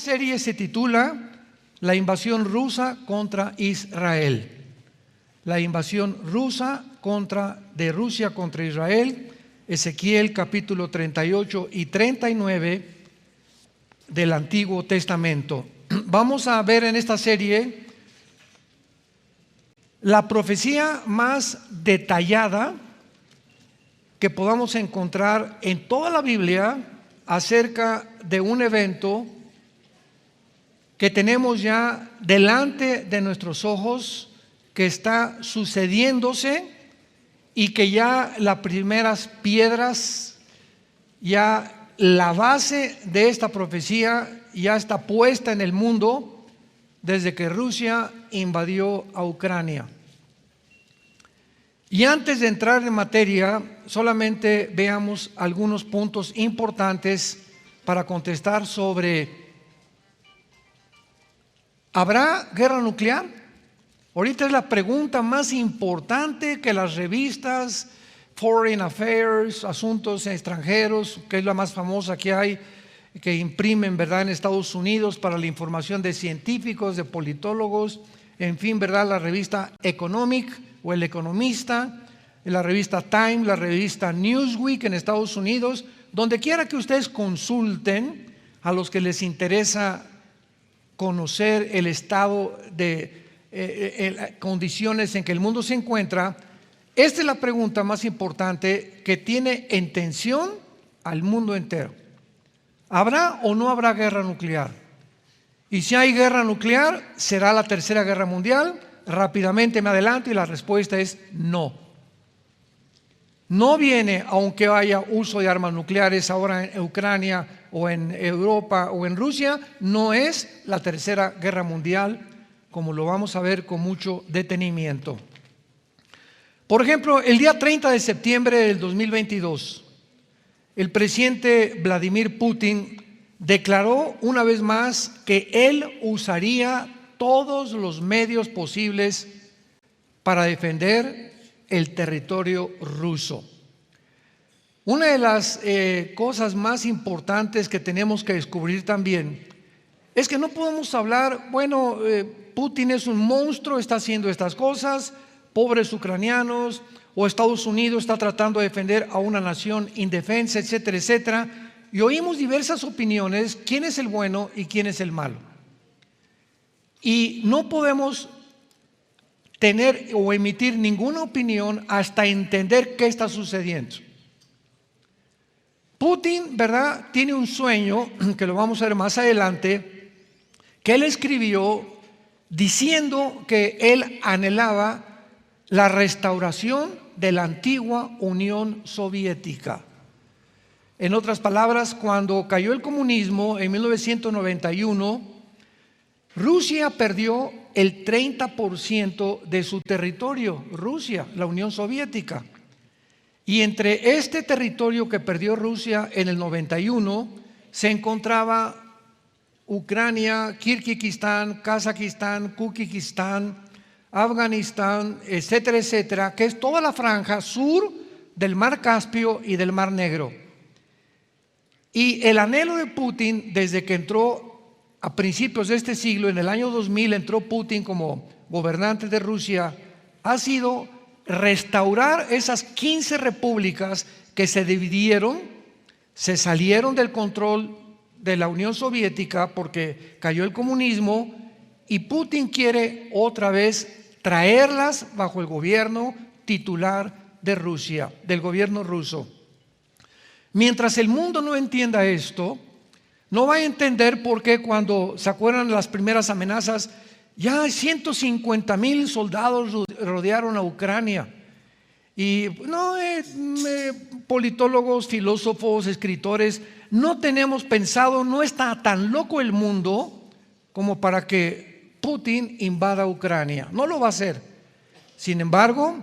serie se titula La invasión rusa contra Israel. La invasión de Rusia contra Israel, Ezequiel capítulo 38 y 39 del Antiguo Testamento. Vamos a ver en esta serie la profecía más detallada que podamos encontrar en toda la Biblia acerca de un evento que tenemos ya delante de nuestros ojos, que está sucediéndose y que ya las primeras piedras, ya la base de esta profecía ya está puesta en el mundo desde que Rusia invadió a Ucrania. Y antes de entrar en materia, solamente veamos algunos puntos importantes para contestar sobre: ¿habrá guerra nuclear? Ahorita es la pregunta más importante que las revistas Foreign Affairs, Asuntos Extranjeros, que es la más famosa que hay, que imprimen, ¿verdad?, en Estados Unidos para la información de científicos, de politólogos, en fin, ¿verdad?, la revista Economic o El Economista, la revista Time, la revista Newsweek en Estados Unidos, donde quiera que ustedes consulten, a los que les interesa conocer el estado de condiciones en que el mundo se encuentra. Esta es la pregunta más importante que tiene en tensión al mundo entero: ¿habrá o no habrá guerra nuclear? Y si hay guerra nuclear, ¿será la tercera guerra mundial? Rápidamente me adelanto y la respuesta es no. No viene, aunque haya uso de armas nucleares ahora en Ucrania o en Europa o en Rusia, no es la tercera guerra mundial, como lo vamos a ver con mucho detenimiento. Por ejemplo, el día 30 de septiembre del 2022, el presidente Vladimir Putin declaró una vez más que él usaría todos los medios posibles para defender el territorio ruso. Una de las cosas más importantes que tenemos que descubrir también es que no podemos hablar, Putin es un monstruo, está haciendo estas cosas, pobres ucranianos, o Estados Unidos está tratando de defender a una nación indefensa, etcétera, etcétera. Y oímos diversas opiniones, quién es el bueno y quién es el malo. Y no podemos tener o emitir ninguna opinión hasta entender qué está sucediendo. Putin, ¿verdad?, tiene un sueño, que lo vamos a ver más adelante, que él escribió diciendo que él anhelaba la restauración de la antigua Unión Soviética. En otras palabras, cuando cayó el comunismo en 1991, Rusia perdió el 30% de su territorio, Rusia, la Unión Soviética. Y entre este territorio que perdió Rusia en el 91 se encontraba Ucrania, Kirguistán, Kazajistán, Kuzbekistán, Afganistán, etcétera, etcétera, que es toda la franja sur del Mar Caspio y del Mar Negro. Y el anhelo de Putin, desde que entró a principios de este siglo, en el año 2000 entró Putin como gobernante de Rusia, ha sido restaurar esas 15 repúblicas que se dividieron, se salieron del control de la Unión Soviética porque cayó el comunismo, y Putin quiere otra vez traerlas bajo el gobierno titular de Rusia, del gobierno ruso. Mientras el mundo no entienda esto, no va a entender por qué, cuando se acuerdan las primeras amenazas, ya 150,000 soldados rodearon a Ucrania. Y politólogos, filósofos, escritores, no tenemos pensado, no está tan loco el mundo como para que Putin invada Ucrania. No lo va a hacer. Sin embargo,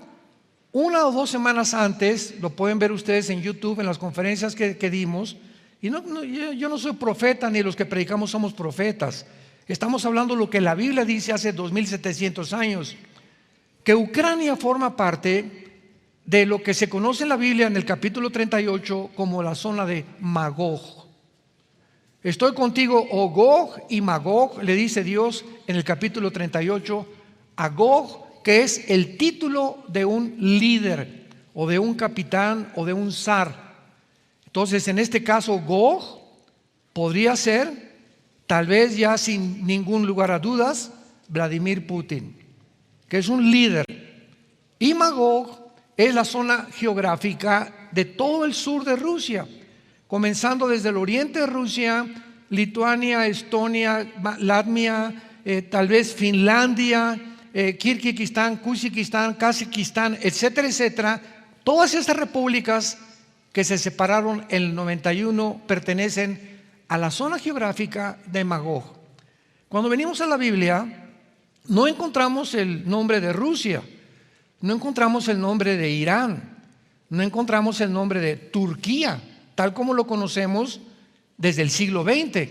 1 o 2 semanas antes, lo pueden ver ustedes en YouTube, en las conferencias que dimos, y yo no soy profeta, ni los que predicamos somos profetas. Estamos hablando de lo que la Biblia dice hace 2700 años, que Ucrania forma parte de lo que se conoce en la Biblia en el capítulo 38 como la zona de Magog. Estoy contigo, oh Gog y Magog, le dice Dios en el capítulo 38 a Gog, que es el título de un líder o de un capitán o de un zar. Entonces, en este caso, Gog podría ser, tal vez ya sin ningún lugar a dudas, Vladimir Putin, que es un líder. Y Magog es la zona geográfica de todo el sur de Rusia, comenzando desde el oriente de Rusia, Lituania, Estonia, Latvia, tal vez Finlandia, Kirguistán, Kazajistán, Kazajistán, etcétera, etcétera. Todas estas repúblicas que se separaron en el 91 pertenecen a la zona geográfica de Magog. Cuando venimos a la Biblia, no encontramos el nombre de Rusia, no encontramos el nombre de Irán, no encontramos el nombre de Turquía, tal como lo conocemos desde el siglo XX.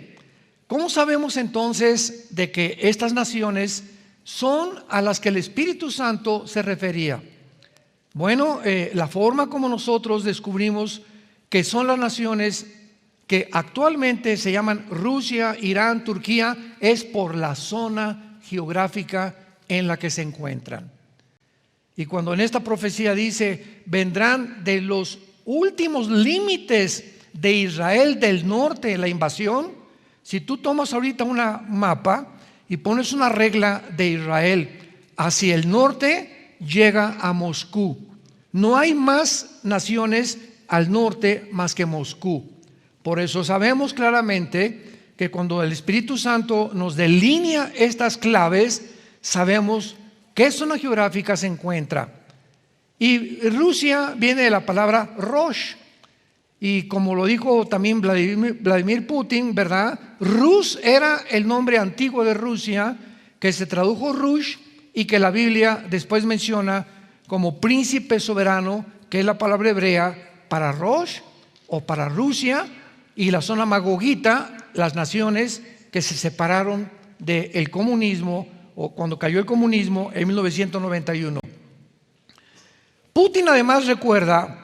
¿Cómo sabemos entonces de que estas naciones son a las que el Espíritu Santo se refería? Bueno, la forma como nosotros descubrimos que son las naciones que actualmente se llaman Rusia, Irán, Turquía, es por la zona geográfica en la que se encuentran. Y cuando en esta profecía dice, vendrán de los últimos límites de Israel del norte la invasión, si tú tomas ahorita una mapa y pones una regla de Israel hacia el norte, llega a Moscú. No hay más naciones al norte más que Moscú. Por eso sabemos claramente que cuando el Espíritu Santo nos delinea estas claves, sabemos qué zona geográfica se encuentra. Y Rusia viene de la palabra Rosh. Y como lo dijo también Vladimir Putin, ¿verdad? Rus era el nombre antiguo de Rusia, que se tradujo Rush y que la Biblia después menciona como príncipe soberano, que es la palabra hebrea para Rosh o para Rusia, y la zona magogita, las naciones que se separaron del comunismo o cuando cayó el comunismo en 1991. Putin además recuerda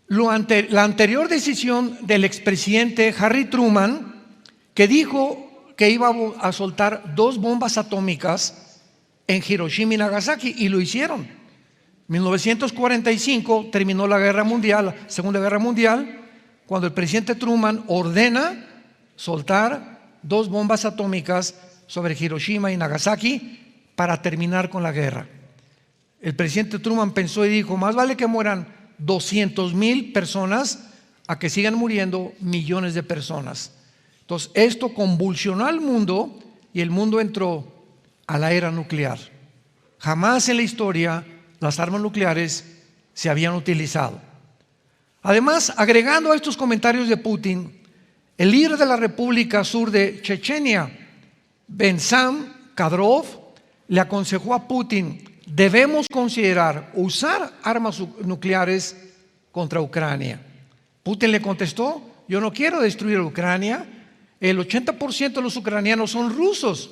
la anterior decisión del expresidente Harry Truman, que dijo que iba a soltar 2 bombas atómicas en Hiroshima y Nagasaki, y lo hicieron. En 1945 terminó la guerra mundial, la Segunda Guerra Mundial, cuando el presidente Truman ordena soltar 2 bombas atómicas sobre Hiroshima y Nagasaki para terminar con la guerra. El presidente Truman pensó y dijo, más vale que mueran 200,000 personas a que sigan muriendo millones de personas. Entonces esto convulsionó al mundo y el mundo entró a la era nuclear. Jamás en la historia las armas nucleares se habían utilizado. Además, agregando a estos comentarios de Putin, el líder de la República Sur de Chechenia, Bensam Kadyrov, le aconsejó a Putin, debemos considerar usar armas nucleares contra Ucrania. Putin le contestó, yo no quiero destruir a Ucrania, el 80% de los ucranianos son rusos,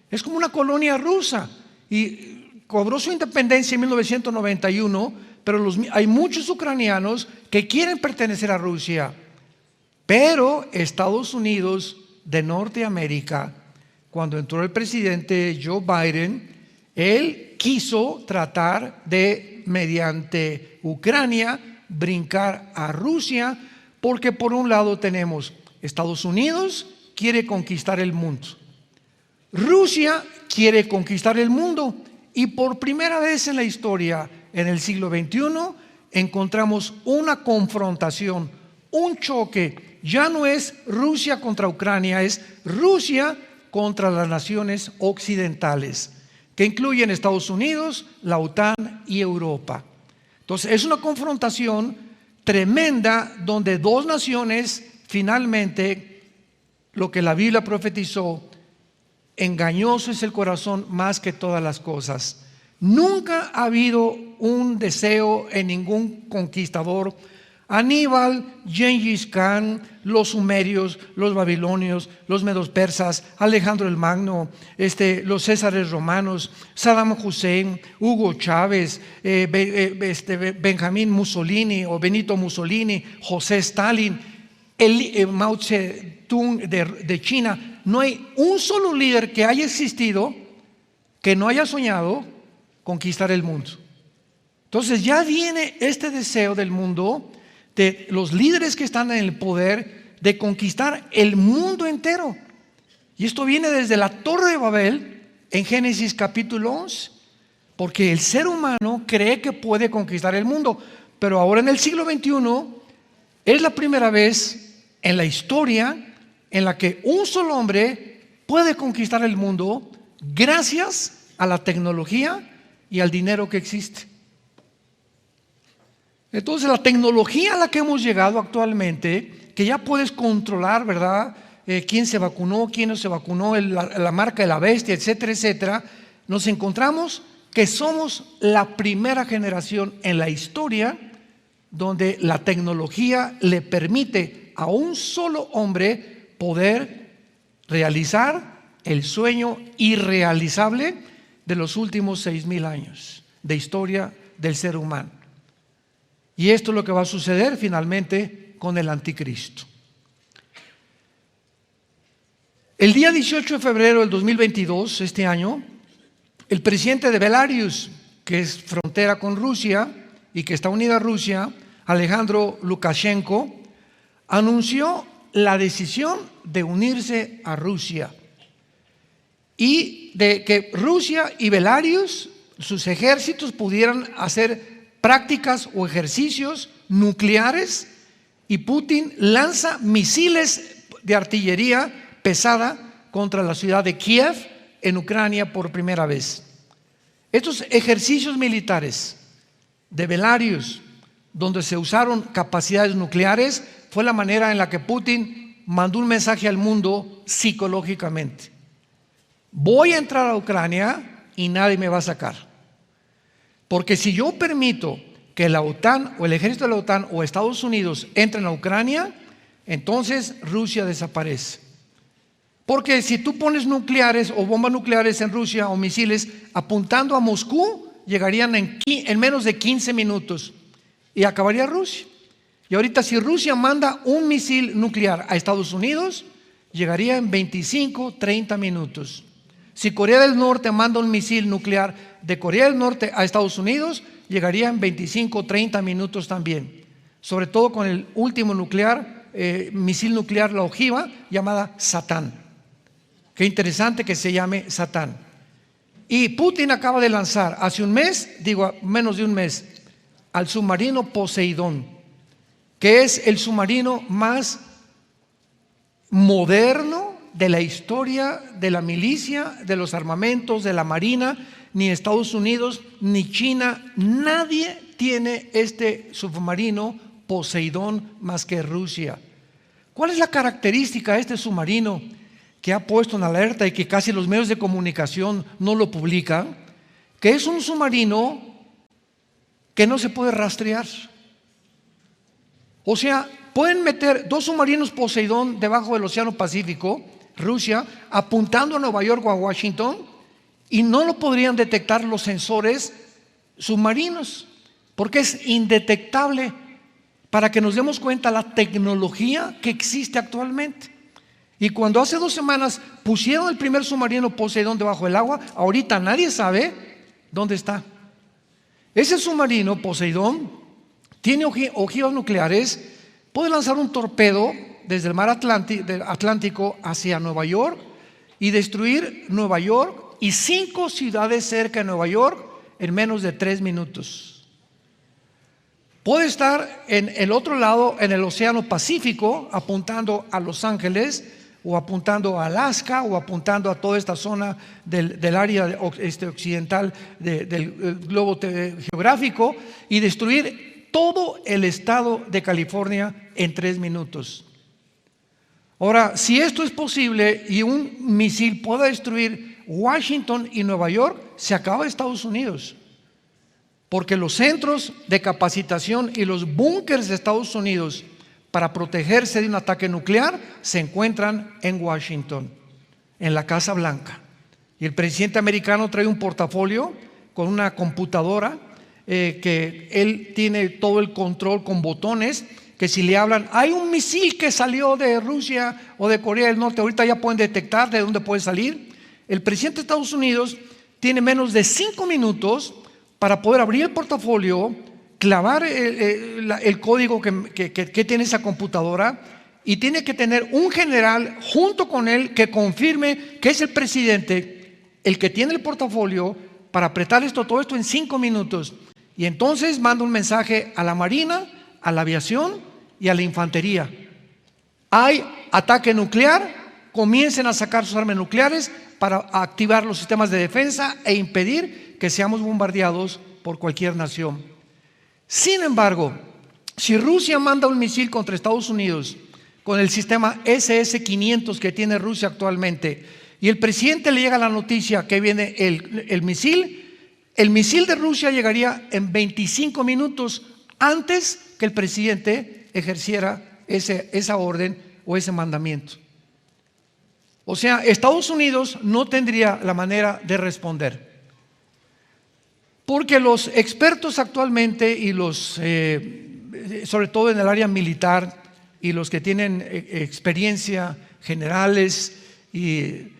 es como una colonia rusa, y cobró su independencia en 1991, pero hay muchos ucranianos que quieren pertenecer a Rusia. Pero Estados Unidos de Norteamérica, cuando entró el presidente Joe Biden, él quiso tratar de, mediante Ucrania, brincar a Rusia, porque por un lado tenemos Estados Unidos quiere conquistar el mundo, Rusia quiere conquistar el mundo, y por primera vez en la historia, en el siglo XXI, encontramos una confrontación, un choque. Ya no es Rusia contra Ucrania, es Rusia contra las naciones occidentales, que incluyen Estados Unidos, la OTAN y Europa. Entonces es una confrontación tremenda donde 2 naciones finalmente, lo que la Biblia profetizó, engañoso es el corazón más que todas las cosas. Nunca ha habido un deseo en ningún conquistador. Aníbal, Gengis Khan, los sumerios, los babilonios, los medos persas, Alejandro el Magno, los césares romanos, Saddam Hussein, Hugo Chávez, Benjamín Mussolini o Benito Mussolini, José Stalin. Mao Zedong de China, no hay un solo líder que haya existido que no haya soñado conquistar el mundo. Entonces ya viene este deseo del mundo, de los líderes que están en el poder, de conquistar el mundo entero. Y esto viene desde la Torre de Babel en Génesis capítulo 11, porque el ser humano cree que puede conquistar el mundo, pero ahora en el siglo XXI es la primera vez en la historia en la que un solo hombre puede conquistar el mundo gracias a la tecnología y al dinero que existe. Entonces la tecnología a la que hemos llegado actualmente, que ya puedes controlar, ¿verdad? Quién se vacunó, quién no se vacunó, la marca de la bestia, etcétera, etcétera. Nos encontramos que somos la primera generación en la historia donde la tecnología le permite a un solo hombre poder realizar el sueño irrealizable de los últimos 6,000 años de historia del ser humano. Y esto es lo que va a suceder finalmente con el anticristo. El día 18 de febrero del 2022, este año, el presidente de Belarus, que es frontera con Rusia y que está unida a Rusia, Alejandro Lukashenko, anunció la decisión de unirse a Rusia y de que Rusia y Belarus, sus ejércitos, pudieran hacer prácticas o ejercicios nucleares, y Putin lanza misiles de artillería pesada contra la ciudad de Kiev en Ucrania por primera vez. Estos ejercicios militares de Belarus, donde se usaron capacidades nucleares, fue la manera en la que Putin mandó un mensaje al mundo psicológicamente: voy a entrar a Ucrania y nadie me va a sacar, porque si yo permito que la OTAN o el ejército de la OTAN o Estados Unidos entren a Ucrania, entonces Rusia desaparece. Porque si tú pones nucleares o bombas nucleares en Rusia o misiles apuntando a Moscú, llegarían en menos de 15 minutos y acabaría Rusia. Y ahorita si Rusia manda un misil nuclear a Estados Unidos, llegaría en 25, 30 minutos. Si Corea del Norte manda un misil nuclear de Corea del Norte a Estados Unidos, llegaría en 25, 30 minutos también. Sobre todo con el último misil nuclear, la ojiva, llamada Satán. Qué interesante que se llame Satán. Y Putin acaba de lanzar hace un mes, menos de un mes, al submarino Poseidón, que es el submarino más moderno de la historia de la milicia, de los armamentos, de la marina. Ni Estados Unidos ni China, nadie tiene este submarino Poseidón más que Rusia. ¿Cuál es la característica de este submarino que ha puesto en alerta y que casi los medios de comunicación no lo publican? Que es un submarino que no se puede rastrear. O sea, pueden meter 2 submarinos Poseidón debajo del Océano Pacífico, Rusia, apuntando a Nueva York o a Washington, y no lo podrían detectar los sensores submarinos, porque es indetectable, para que nos demos cuenta la tecnología que existe actualmente. Y cuando hace 2 semanas pusieron el primer submarino Poseidón debajo del agua, ahorita nadie sabe dónde está. Ese submarino Poseidón tiene ojivas nucleares, puede lanzar un torpedo desde el mar Atlántico hacia Nueva York y destruir Nueva York y 5 ciudades cerca de Nueva York en menos de 3 minutos. Puede estar en el otro lado, en el Océano Pacífico, apuntando a Los Ángeles, o apuntando a Alaska, o apuntando a toda esta zona del área occidental del globo geográfico, y destruir todo el estado de California en 3 minutos. Ahora, si esto es posible y un misil pueda destruir Washington y Nueva York, se acaba Estados Unidos, porque los centros de capacitación y los búnkers de Estados Unidos para protegerse de un ataque nuclear se encuentran en Washington, en la Casa Blanca. Y el presidente americano trae un portafolio con una computadora que él tiene todo el control con botones, que si le hablan, hay un misil que salió de Rusia o de Corea del Norte, ahorita ya pueden detectar de dónde puede salir. El presidente de Estados Unidos tiene menos de 5 minutos para poder abrir el portafolio, clavar el código que tiene esa computadora, y tiene que tener un general junto con él que confirme que es el presidente el que tiene el portafolio para apretar todo esto en 5 minutos. Y entonces manda un mensaje a la Marina, a la aviación y a la infantería. Hay ataque nuclear, comiencen a sacar sus armas nucleares para activar los sistemas de defensa e impedir que seamos bombardeados por cualquier nación. Sin embargo, si Rusia manda un misil contra Estados Unidos con el sistema SS-500 que tiene Rusia actualmente, y el presidente le llega la noticia que viene el misil de Rusia llegaría en 25 minutos antes que el presidente ejerciera esa orden o ese mandamiento. O sea, Estados Unidos no tendría la manera de responder. Porque los expertos actualmente y sobre todo en el área militar, y los que tienen experiencia, generales y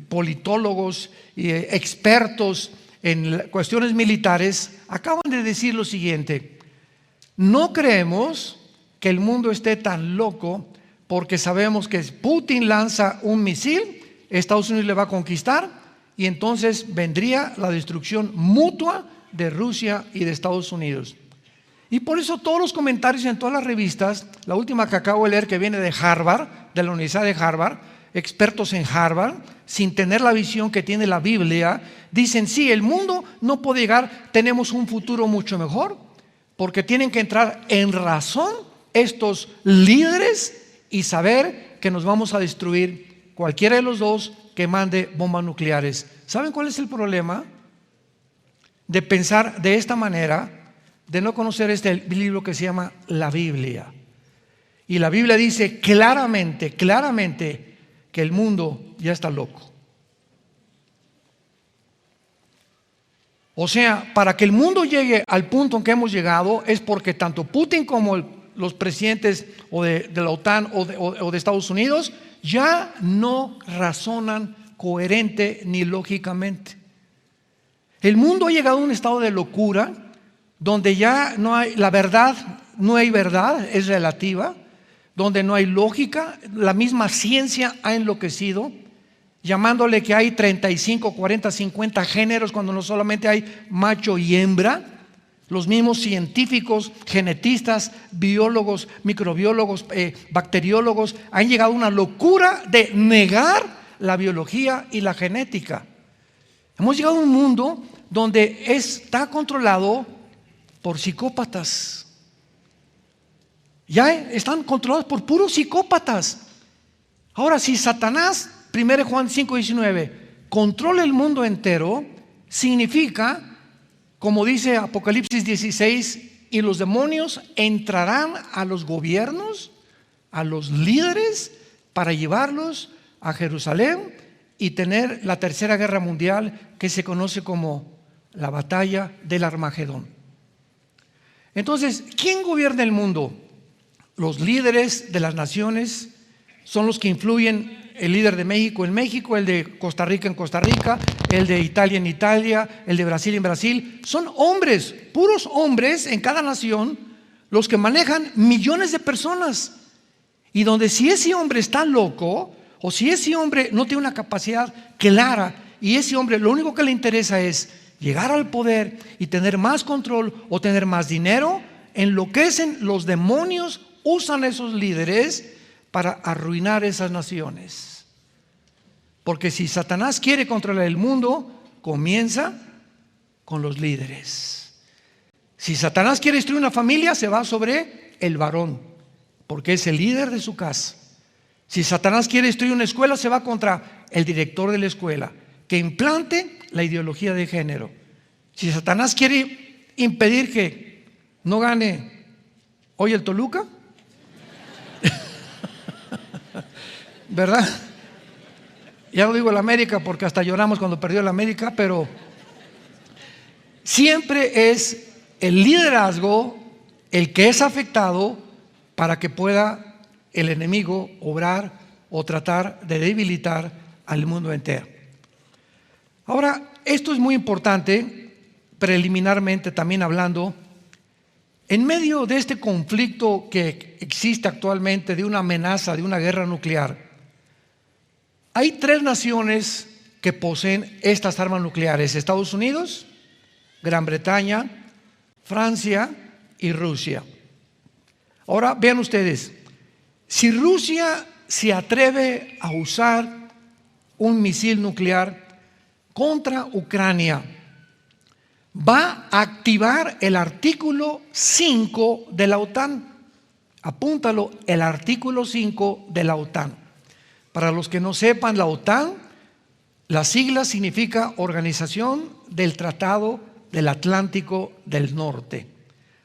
politólogos y expertos en cuestiones militares, acaban de decir lo siguiente: no creemos que el mundo esté tan loco, porque sabemos que Putin lanza un misil, Estados Unidos le va a conquistar, y entonces vendría la destrucción mutua de Rusia y de Estados Unidos. Y por eso todos los comentarios en todas las revistas, la última que acabo de leer, que viene de Harvard, de la Universidad de Harvard, expertos en Harvard, sin tener la visión que tiene la Biblia, dicen: sí, el mundo no puede llegar, tenemos un futuro mucho mejor, porque tienen que entrar en razón estos líderes y saber que nos vamos a destruir cualquiera de los dos que mande bombas nucleares. ¿Saben cuál es el problema de pensar de esta manera, de no conocer este libro que se llama la Biblia? Y la Biblia dice claramente que el mundo ya está loco. O sea, para que el mundo llegue al punto en que hemos llegado es porque tanto Putin como los presidentes o de la OTAN o de Estados Unidos ya no razonan coherente ni lógicamente. El mundo ha llegado a un estado de locura donde ya no hay la verdad, no hay verdad, es relativa, donde no hay lógica, la misma ciencia ha enloquecido, llamándole que hay 35, 40, 50 géneros cuando no solamente hay macho y hembra. Los mismos científicos, genetistas, biólogos, microbiólogos, bacteriólogos han llegado a una locura de negar la biología y la genética. Hemos llegado a un mundo donde está controlado por psicópatas. Ya están controlados por puros psicópatas. Ahora, si Satanás, 1 Juan 5:19, controla el mundo entero, significa, como dice Apocalipsis 16, y los demonios entrarán a los gobiernos, a los líderes, para llevarlos a Jerusalén y tener la tercera guerra mundial, que se conoce como la batalla del Armagedón. Entonces, ¿quién gobierna el mundo? Los líderes de las naciones son los que influyen. El líder de México en México, el de Costa Rica en Costa Rica, el de Italia en Italia, el de Brasil en Brasil. Son hombres, puros hombres en cada nación, los que manejan millones de personas. Y donde si ese hombre está loco, o si ese hombre no tiene una capacidad clara, y ese hombre lo único que le interesa es llegar al poder y tener más control o tener más dinero, enloquecen. Los demonios usan esos líderes para arruinar esas naciones. Porque si Satanás quiere controlar el mundo, comienza con los líderes. Si Satanás quiere destruir una familia, se va sobre el varón, porque es el líder de su casa. Si Satanás quiere destruir una escuela, se va contra el director de la escuela, que implante la ideología de género. Si Satanás quiere impedir que no gane hoy el Toluca, ¿verdad? Ya no digo el América porque hasta lloramos cuando perdió el América, pero siempre es el liderazgo el que es afectado para que pueda el enemigo obrar o tratar de debilitar al mundo entero. Ahora, esto es muy importante, preliminarmente también hablando, en medio de este conflicto que existe actualmente, de una amenaza, de una guerra nuclear, hay 3 naciones que poseen estas armas nucleares: Estados Unidos, Gran Bretaña, Francia y Rusia. Ahora vean ustedes, si Rusia se atreve a usar un misil nuclear contra Ucrania, va a activar el artículo 5 de la OTAN. Apúntalo, el artículo 5 de la OTAN. Para los que no sepan, la OTAN, la sigla significa Organización del Tratado del Atlántico del Norte.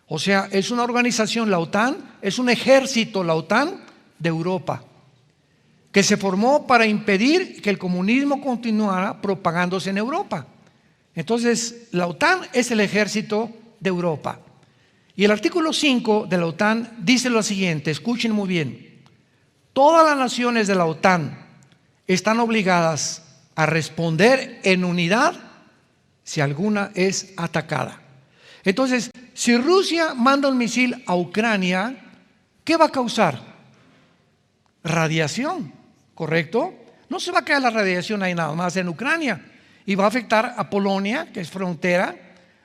O sea, es una organización, la OTAN, es un ejército, la OTAN, de Europa, que se formó para impedir que el comunismo continuara propagándose en Europa. Entonces, la OTAN es el ejército de Europa. Y el artículo 5 de la OTAN dice lo siguiente, escuchen muy bien: todas las naciones de la OTAN están obligadas a responder en unidad si alguna es atacada. Entonces, si Rusia manda un misil a Ucrania, ¿qué va a causar? Radiación, ¿correcto? No se va a quedar la radiación ahí nada más en Ucrania, y va a afectar a Polonia, que es frontera,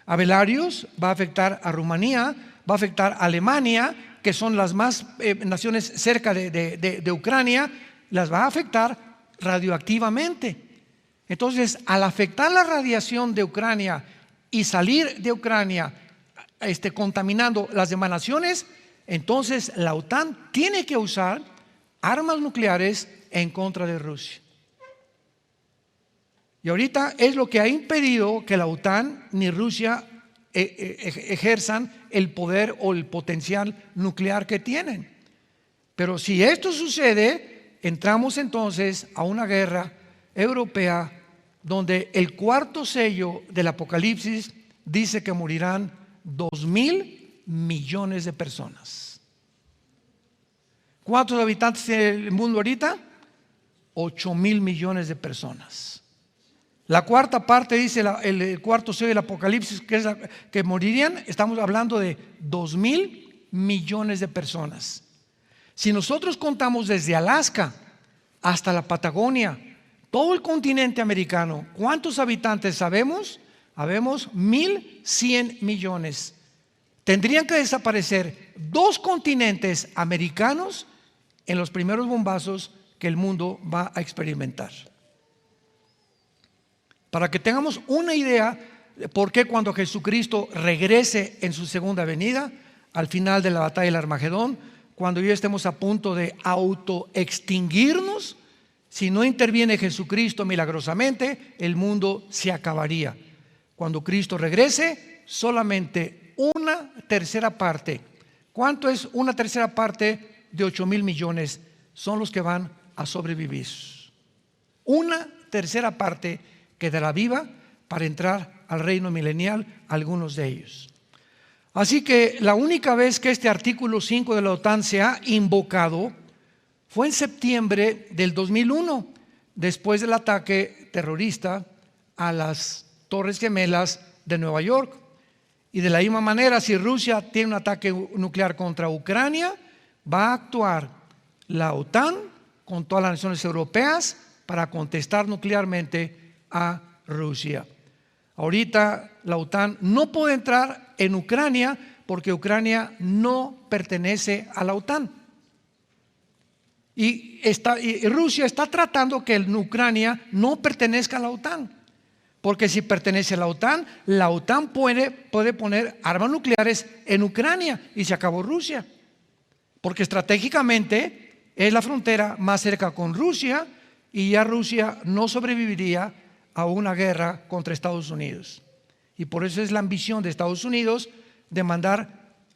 a Belarus, va a afectar a Rumanía, va a afectar a Alemania, que son las más naciones cerca de Ucrania, las va a afectar radioactivamente. Entonces, al afectar la radiación de Ucrania y salir de Ucrania contaminando las demás naciones, entonces la OTAN tiene que usar armas nucleares en contra de Rusia. Y ahorita es lo que ha impedido que la OTAN ni Rusia ejerzan el poder o el potencial nuclear que tienen. Pero si esto sucede, entramos entonces a una guerra europea donde el 4º sello del Apocalipsis dice que morirán 2.000 millones de personas. ¿Cuántos habitantes tiene el mundo ahorita? 8.000 millones de personas. La 4ª parte dice el 4º sello del Apocalipsis que morirían, estamos hablando de 2.000 millones de personas. Si nosotros contamos desde Alaska hasta la Patagonia, todo el continente americano, ¿cuántos habitantes sabemos? Habemos 1.100 millones. Tendrían que desaparecer 2 continentes americanos en los primeros bombazos que el mundo va a experimentar. Para que tengamos una idea de por qué cuando Jesucristo regrese en su segunda venida, al final de la batalla del Armagedón, cuando ya estemos a punto de autoextinguirnos, si no interviene Jesucristo milagrosamente, el mundo se acabaría. Cuando Cristo regrese, solamente 1/3 parte. ¿Cuánto es 1/3 parte de 8.000 millones? Son los que van a sobrevivir. 1/3 parte quedará viva para entrar al reino milenial, algunos de ellos. Así que la única vez que este artículo 5 de la OTAN se ha invocado fue en septiembre del 2001, después del ataque terrorista a las Torres Gemelas de Nueva York. Y de la misma manera, si Rusia tiene un ataque nuclear contra Ucrania, va a actuar la OTAN con todas las naciones europeas para contestar nuclearmente a Rusia. Ahorita la OTAN no puede entrar en Ucrania porque Ucrania no pertenece a la OTAN. Y Rusia está tratando que Ucrania no pertenezca a la OTAN, porque si pertenece a la OTAN puede poner armas nucleares en Ucrania y se acabó Rusia, porque estratégicamente es la frontera más cerca con Rusia y ya Rusia no sobreviviría a una guerra contra Estados Unidos. Y por eso es la ambición de Estados Unidos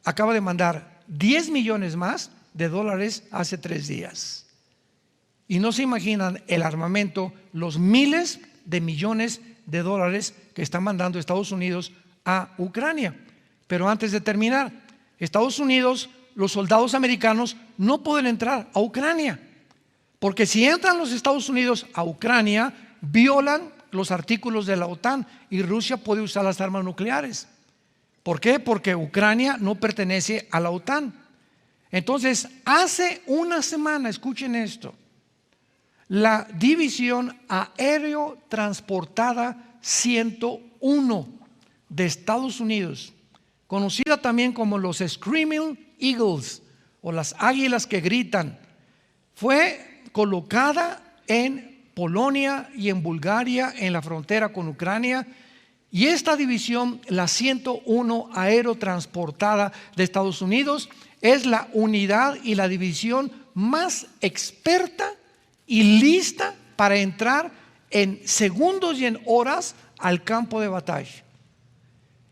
acaba de mandar 10 millones más de dólares hace 3 días. Y no se imaginan el armamento, los miles de millones de dólares que está mandando Estados Unidos a Ucrania. Pero antes de terminar, Estados Unidos los soldados americanos no pueden entrar a Ucrania, porque si entran los Estados Unidos a Ucrania, violan los artículos de la OTAN y Rusia puede usar las armas nucleares. ¿Por qué? Porque Ucrania no pertenece a la OTAN. Entonces, hace una semana, escuchen esto, la División Aéreo Transportada 101 de Estados Unidos, conocida también como los Screaming Eagles o las águilas que gritan, fue colocada en Polonia y en Bulgaria, en la frontera con Ucrania. Y esta división, la 101 Aerotransportada de Estados Unidos, es la unidad y la división más experta y lista para entrar en segundos y en horas al campo de batalla.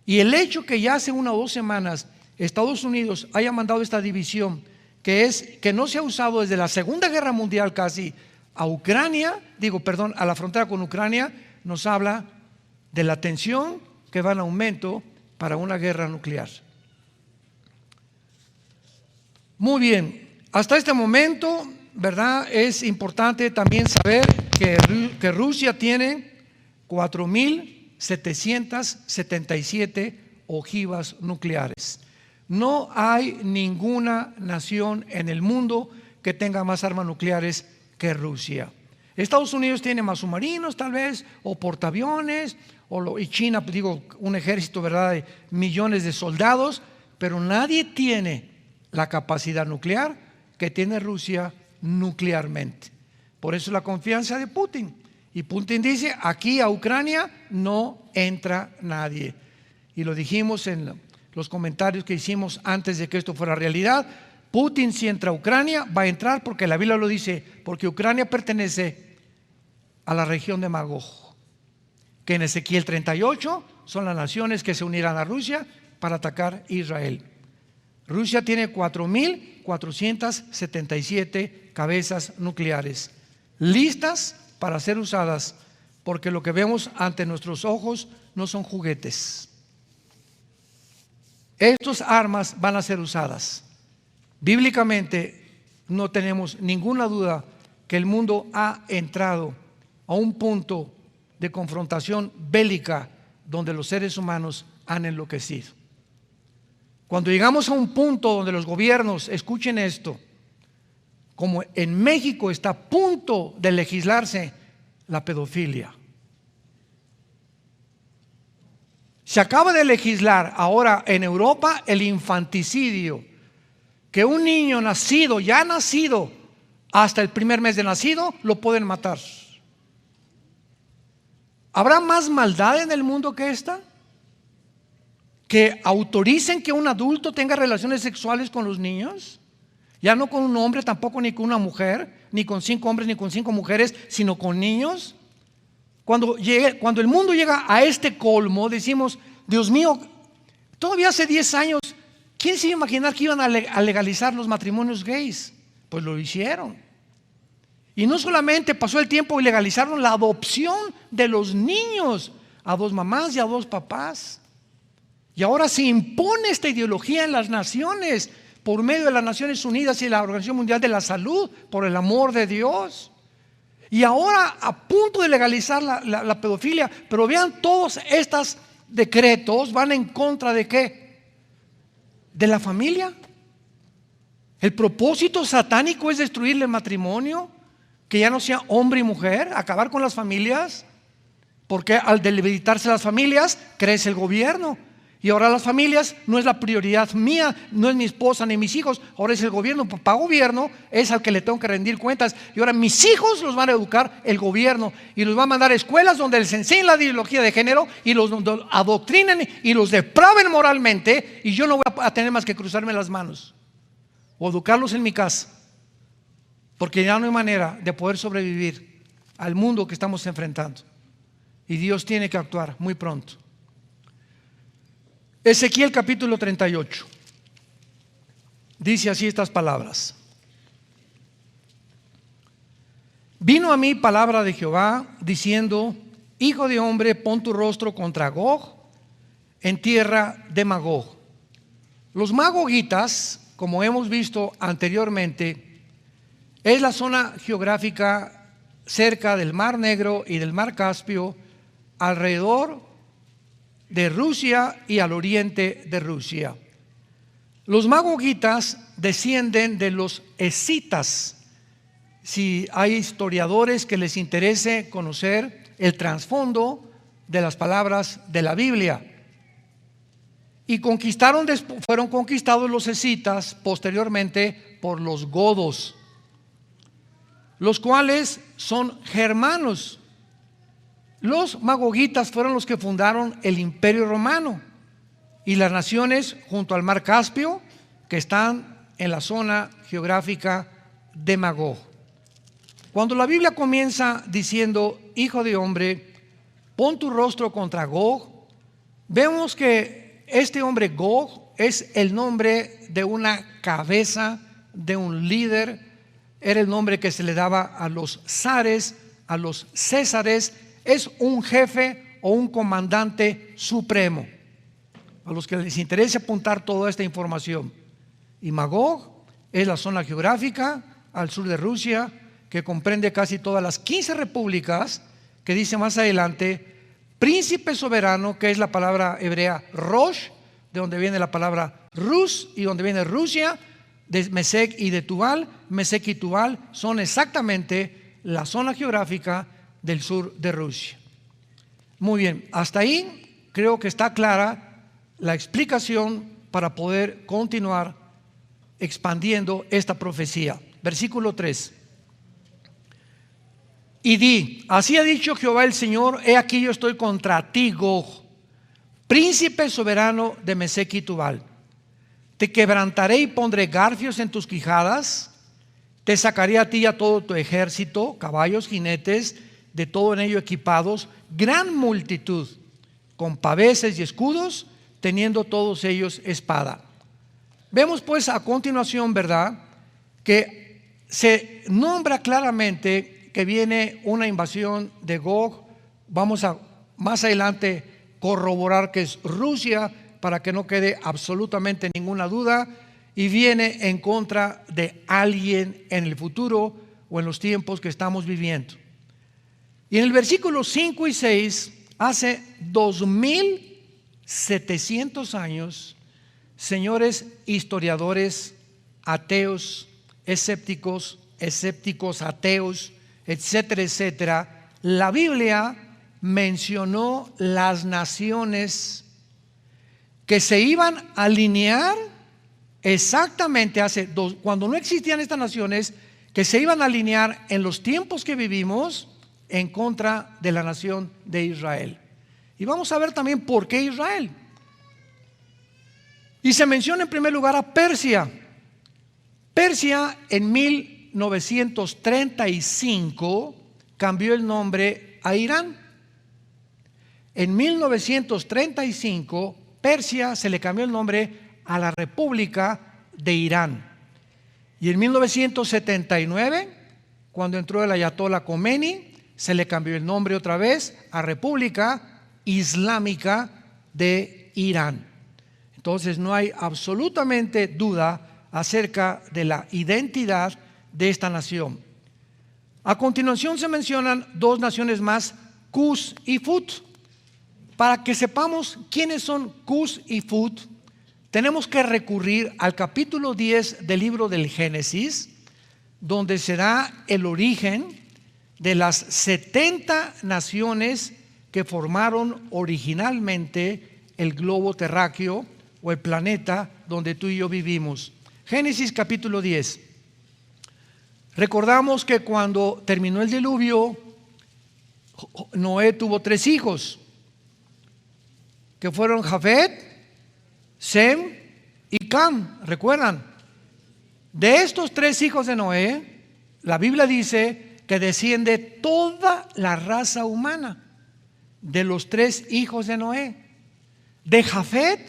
Y el hecho que ya hace 1 o 2 semanas Estados Unidos haya mandado esta división, que no se ha usado desde la Segunda Guerra Mundial casi, a Ucrania, a la frontera con Ucrania, nos habla de la tensión que va en aumento para una guerra nuclear. Muy bien, hasta este momento, ¿verdad? Es importante también saber que Rusia tiene 4.777 ojivas nucleares. No hay ninguna nación en el mundo que tenga más armas nucleares que Rusia. Estados Unidos tiene más submarinos tal vez, o portaaviones, y China, un ejército, ¿verdad?, de millones de soldados, pero nadie tiene la capacidad nuclear que tiene Rusia nuclearmente. Por eso la confianza de Putin. Y Putin dice, aquí a Ucrania no entra nadie. Y lo dijimos en los comentarios que hicimos antes de que esto fuera realidad. Putin, si entra a Ucrania, va a entrar porque la Biblia lo dice, porque Ucrania pertenece a la región de Magog, que en Ezequiel 38 son las naciones que se unirán a Rusia para atacar Israel. Rusia tiene 4.477 cabezas nucleares listas para ser usadas, porque lo que vemos ante nuestros ojos no son juguetes. Estas armas van a ser usadas. Bíblicamente no tenemos ninguna duda que el mundo ha entrado a un punto de confrontación bélica donde los seres humanos han enloquecido. Cuando llegamos a un punto donde los gobiernos, escuchen esto, como en México está a punto de legislarse la pedofilia. Se acaba de legislar ahora en Europa el infanticidio, que un niño nacido, ya nacido, hasta el primer mes de nacido, lo pueden matar. ¿Habrá más maldad en el mundo que esta? ¿Que autoricen que un adulto tenga relaciones sexuales con los niños? Ya no con un hombre, tampoco ni con una mujer, ni con 5 hombres, ni con 5 mujeres, sino con niños. Cuando el mundo llega a este colmo, decimos, Dios mío, todavía hace 10 años, ¿quién se iba a imaginar que iban a legalizar los matrimonios gays? Pues lo hicieron. Y no solamente pasó el tiempo y legalizaron la adopción de los niños a 2 mamás y a 2 papás. Y ahora se impone esta ideología en las naciones por medio de las Naciones Unidas y la Organización Mundial de la Salud, por el amor de Dios. Y ahora a punto de legalizar la pedofilia, pero vean, todos estos decretos van en contra de ¿qué? De la familia. El propósito satánico es destruir el matrimonio, que ya no sea hombre y mujer, acabar con las familias, porque al debilitarse las familias crece el gobierno. Y ahora las familias no es la prioridad mía, no es mi esposa ni mis hijos, ahora es el gobierno. Papá gobierno es al que le tengo que rendir cuentas. Y ahora mis hijos los van a educar el gobierno y los va a mandar a escuelas donde les enseñen la ideología de género y los adoctrinen y los depraven moralmente. Y yo no voy a tener más que cruzarme las manos o educarlos en mi casa, porque ya no hay manera de poder sobrevivir al mundo que estamos enfrentando. Y Dios tiene que actuar muy pronto. Ezequiel capítulo 38 dice así estas palabras: vino a mí palabra de Jehová diciendo, hijo de hombre, pon tu rostro contra Gog en tierra de Magog. Los magogitas como hemos visto anteriormente, es la zona geográfica cerca del Mar Negro y del Mar Caspio, alrededor de Rusia y al oriente de Rusia. Los magogitas descienden de los escitas. Si hay historiadores que les interese conocer el trasfondo de las palabras de la Biblia. Y fueron conquistados los escitas posteriormente por los godos, los cuales son germanos. Los magogitas fueron los que fundaron el Imperio Romano y las naciones junto al Mar Caspio, que están en la zona geográfica de Magog. Cuando la Biblia comienza diciendo: hijo de hombre, pon tu rostro contra Gog, vemos que este hombre Gog es el nombre de una cabeza, de un líder. Era el nombre que se le daba a los zares, a los césares. Es un jefe o un comandante supremo, a los que les interese apuntar toda esta información. Y Magog es la zona geográfica al sur de Rusia, que comprende casi todas las 15 repúblicas, que dice más adelante príncipe soberano, que es la palabra hebrea Rosh, de donde viene la palabra Rus y donde viene Rusia, de Mesec y de Tubal. Mesec y Tubal son exactamente la zona geográfica del sur de Rusia. Muy bien, hasta ahí creo que está clara la explicación para poder continuar expandiendo esta profecía. Versículo 3. Y di: así ha dicho Jehová el Señor, he aquí yo estoy contra ti, Gog, príncipe soberano de Mesec y Tubal. Te quebrantaré y pondré garfios en tus quijadas, te sacaré a ti y a todo tu ejército, caballos, jinetes, de todo en ello equipados, gran multitud, con paveses y escudos, teniendo todos ellos espada. Vemos pues a continuación, ¿verdad?, que se nombra claramente que viene una invasión de Gog. Vamos a más adelante corroborar que es Rusia, para que no quede absolutamente ninguna duda, y viene en contra de alguien en el futuro o en los tiempos que estamos viviendo. Y en el versículo 5 y 6, hace 2700 años, señores historiadores, ateos, escépticos, ateos, etcétera, etcétera, la Biblia mencionó las naciones que se iban a alinear exactamente cuando no existían estas naciones, que se iban a alinear en los tiempos que vivimos en contra de la nación de Israel. Y vamos a ver también por qué Israel. Y se menciona en primer lugar a Persia. Persia en 1935 cambió el nombre a Irán. En 1935 Persia se le cambió el nombre a la República de Irán. Y en 1979, cuando entró el ayatolá Khomeini, se le cambió el nombre otra vez a República Islámica de Irán. Entonces no hay absolutamente duda acerca de la identidad de esta nación. A continuación se mencionan dos naciones más, Cus y Fut. Para que sepamos quiénes son Cus y Fut, tenemos que recurrir al capítulo 10 del libro del Génesis, donde se da el origen de las 70 naciones que formaron originalmente el globo terráqueo o el planeta donde tú y yo vivimos. Génesis capítulo 10. Recordamos que cuando terminó el diluvio, Noé tuvo 3 hijos, que fueron Jafet, Sem y Cam. ¿Recuerdan? De estos 3 hijos de Noé, la Biblia dice que desciende toda la raza humana de los 3 hijos de Noé. De Jafet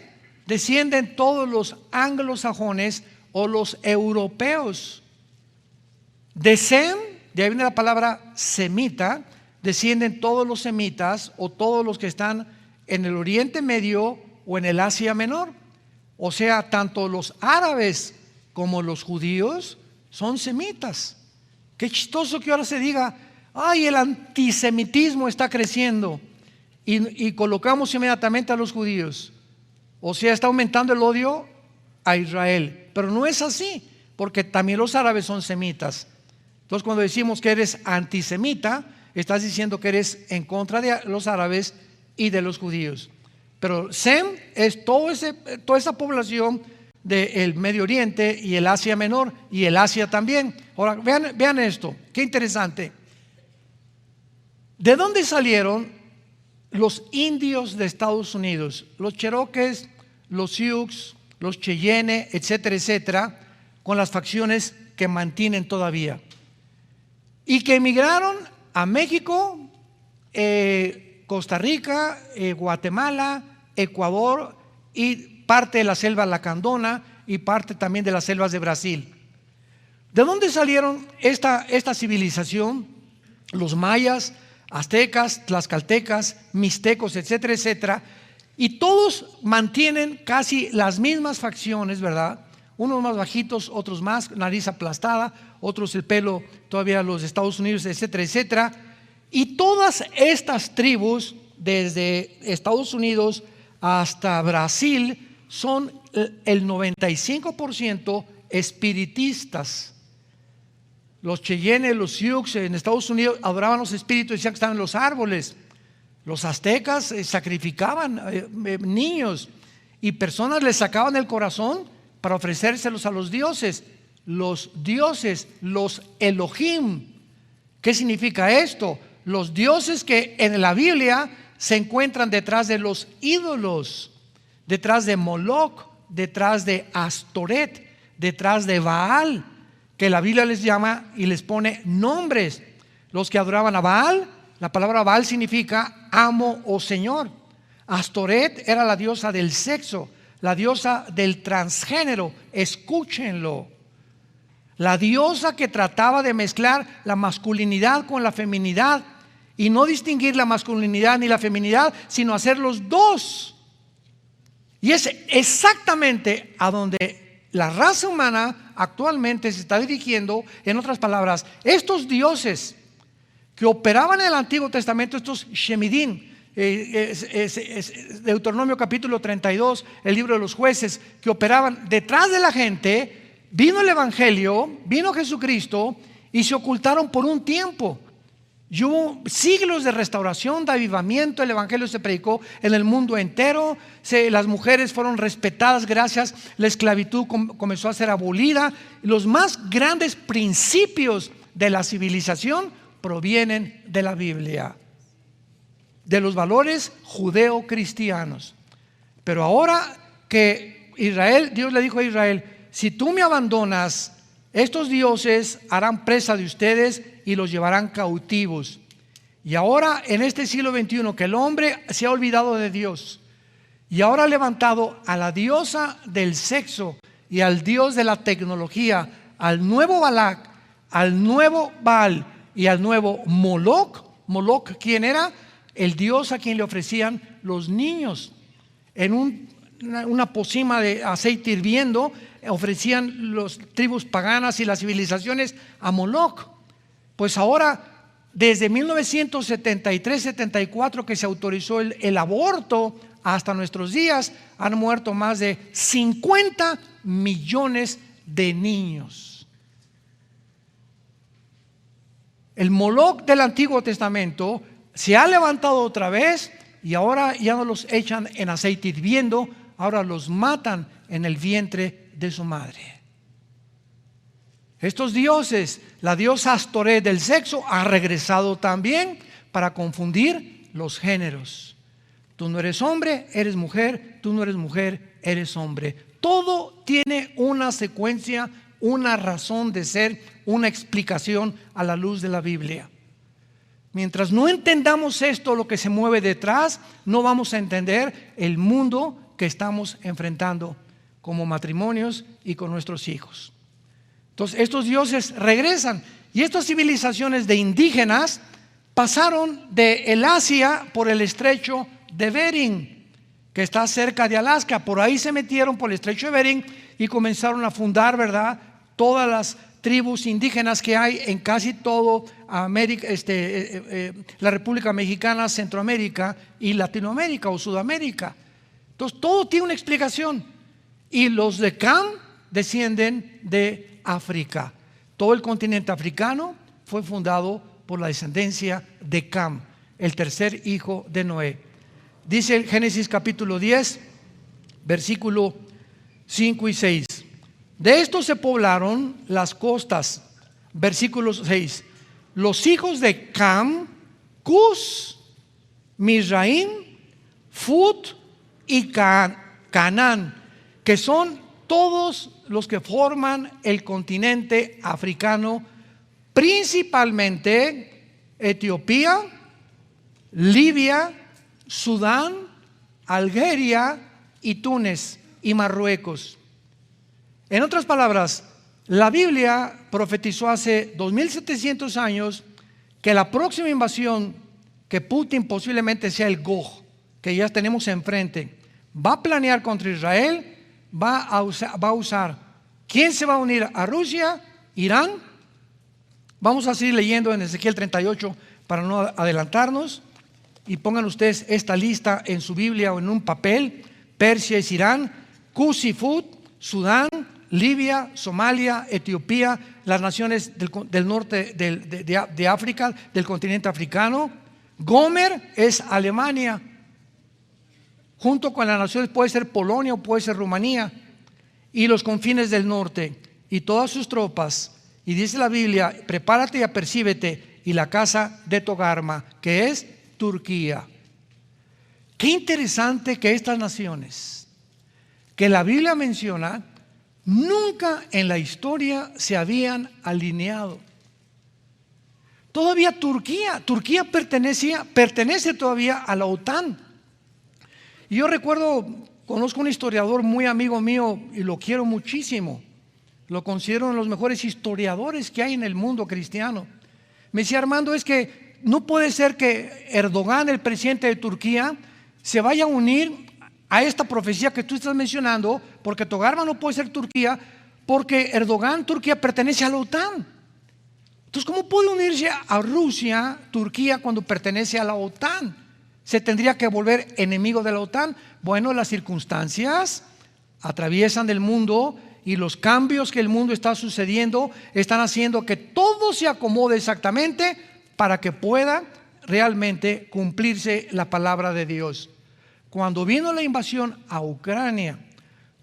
descienden todos los anglosajones o los europeos. De Sem, de ahí viene la palabra semita, descienden todos los semitas o todos los que están en el Oriente Medio o en el Asia Menor. O sea, tanto los árabes como los judíos, son semitas. Qué chistoso que ahora se diga, ay, el antisemitismo está creciendo, y colocamos inmediatamente a los judíos. O sea, está aumentando el odio a Israel. Pero no es así, porque también los árabes son semitas. Entonces, cuando decimos que eres antisemita, estás diciendo que eres en contra de los árabes y de los judíos. Pero Sem es toda esa población del Medio Oriente y el Asia Menor y el Asia también. Ahora, vean esto, qué interesante. ¿De dónde salieron los indios de Estados Unidos? Los Cherokees, los Sioux, los Cheyenne, etcétera, etcétera, con las facciones que mantienen todavía. Y que emigraron a México, Costa Rica, Guatemala, Ecuador y parte de la selva lacandona y parte también de las selvas de Brasil. ¿De dónde salieron esta civilización? Los mayas, aztecas, tlaxcaltecas, mixtecos, etcétera, etcétera. Y todos mantienen casi las mismas facciones, ¿verdad? Unos más bajitos, otros más, nariz aplastada, otros el pelo todavía los Estados Unidos, etcétera, etcétera. Y todas estas tribus, desde Estados Unidos hasta Brasil, son el 95% espiritistas. Los Cheyenne, los Sioux en Estados Unidos adoraban los espíritus, decían que estaban en los árboles. Los aztecas sacrificaban niños, y personas les sacaban el corazón para ofrecérselos a los dioses. Los dioses, los Elohim. ¿Qué significa esto? Los dioses que en la Biblia se encuentran detrás de los ídolos, detrás de Moloch, detrás de Astoret, detrás de Baal, que la Biblia les llama y les pone nombres. Los que adoraban a Baal, la palabra Baal significa amo o señor. Astoret era la diosa del sexo, la diosa del transgénero. Escúchenlo. La diosa que trataba de mezclar la masculinidad con la feminidad, y no distinguir la masculinidad ni la feminidad, sino hacer los dos. Y es exactamente a donde la raza humana actualmente se está dirigiendo. En otras palabras, estos dioses que operaban en el Antiguo Testamento, estos Shemidim, Deuteronomio capítulo 32, el libro de los jueces, que operaban detrás de la gente, vino el Evangelio, vino Jesucristo, y se ocultaron por un tiempo. Y hubo siglos de restauración, de avivamiento. El Evangelio se predicó en el mundo entero. Las mujeres fueron respetadas gracias. La esclavitud comenzó a ser abolida. Los más grandes principios de la civilización provienen de la Biblia, de los valores judeo-cristianos. Pero ahora que Israel, Dios le dijo a Israel: si tú me abandonas, estos dioses harán presa de ustedes y los llevarán cautivos. Y ahora, en este siglo XXI, que el hombre se ha olvidado de Dios y ahora ha levantado a la diosa del sexo y al dios de la tecnología, al nuevo Balac, al nuevo Baal y al nuevo Moloch. Moloch, ¿quién era? El dios a quien le ofrecían los niños. En una pocima de aceite hirviendo ofrecían las tribus paganas y las civilizaciones a Moloch. Pues ahora, desde 1973-74 que se autorizó el aborto hasta nuestros días, han muerto más de 50 millones de niños. El Moloch del Antiguo Testamento se ha levantado otra vez, y ahora ya no los echan en aceite hirviendo, ahora los matan en el vientre de su madre. Estos dioses, la diosa Astoret del sexo, ha regresado también para confundir los géneros. Tú no eres hombre, eres mujer. Tú no eres mujer, eres hombre. Todo tiene una secuencia, una razón de ser, una explicación a la luz de la Biblia. Mientras no entendamos esto, lo que se mueve detrás, no vamos a entender el mundo que estamos enfrentando como matrimonios y con nuestros hijos. Entonces, estos dioses regresan, y estas civilizaciones de indígenas pasaron de el Asia por el estrecho de Bering, que está cerca de Alaska. Por ahí se metieron por el estrecho de Bering y comenzaron a fundar, ¿verdad?, todas las tribus indígenas que hay en casi todo América, la República Mexicana, Centroamérica y Latinoamérica o Sudamérica. Entonces todo tiene una explicación. Y los de Cam descienden de África. Todo el continente africano fue fundado por la descendencia de Cam, el tercer hijo de Noé. Dice el Génesis capítulo 10, versículo 5 y 6. De esto se poblaron las costas. Versículo 6. Los hijos de Cam, Cus, Mizraim, Fut y Canaán, que son todos los que forman el continente africano, principalmente Etiopía, Libia, Sudán, Algeria y Túnez y Marruecos. En otras palabras, la Biblia profetizó hace 2700 años que la próxima invasión, que Putin posiblemente sea el Gog, que ya tenemos enfrente, va a planear contra Israel, va a usar. ¿Quién se va a unir a Rusia? ¿Irán? Vamos a seguir leyendo en Ezequiel 38 para no adelantarnos. Y pongan ustedes esta lista en su Biblia o en un papel. Persia es Irán, Cus y Fut, Sudán, Libia, Somalia, Etiopía, las naciones del norte de África, del continente africano. Gomer es Alemania, junto con las naciones, puede ser Polonia o puede ser Rumanía, y los confines del norte y todas sus tropas. Y dice la Biblia: prepárate y apercíbete, y la casa de Togarma, que es Turquía. Qué interesante que estas naciones que la Biblia menciona nunca en la historia se habían alineado. Todavía Turquía pertenece todavía a la OTAN. Y yo recuerdo, conozco un historiador muy amigo mío y lo quiero muchísimo. Lo considero uno de los mejores historiadores que hay en el mundo cristiano. Me decía: Armando, es que no puede ser que Erdogan, el presidente de Turquía, se vaya a unir a esta profecía que tú estás mencionando, porque Togarma no puede ser Turquía, porque Erdogan, Turquía, pertenece a la OTAN. Entonces, ¿cómo puede unirse a Rusia, Turquía, cuando pertenece a la OTAN? ¿Se tendría que volver enemigo de la OTAN? Bueno, las circunstancias atraviesan el mundo y los cambios que el mundo está sucediendo están haciendo que todo se acomode exactamente para que pueda realmente cumplirse la palabra de Dios. Cuando vino la invasión a Ucrania,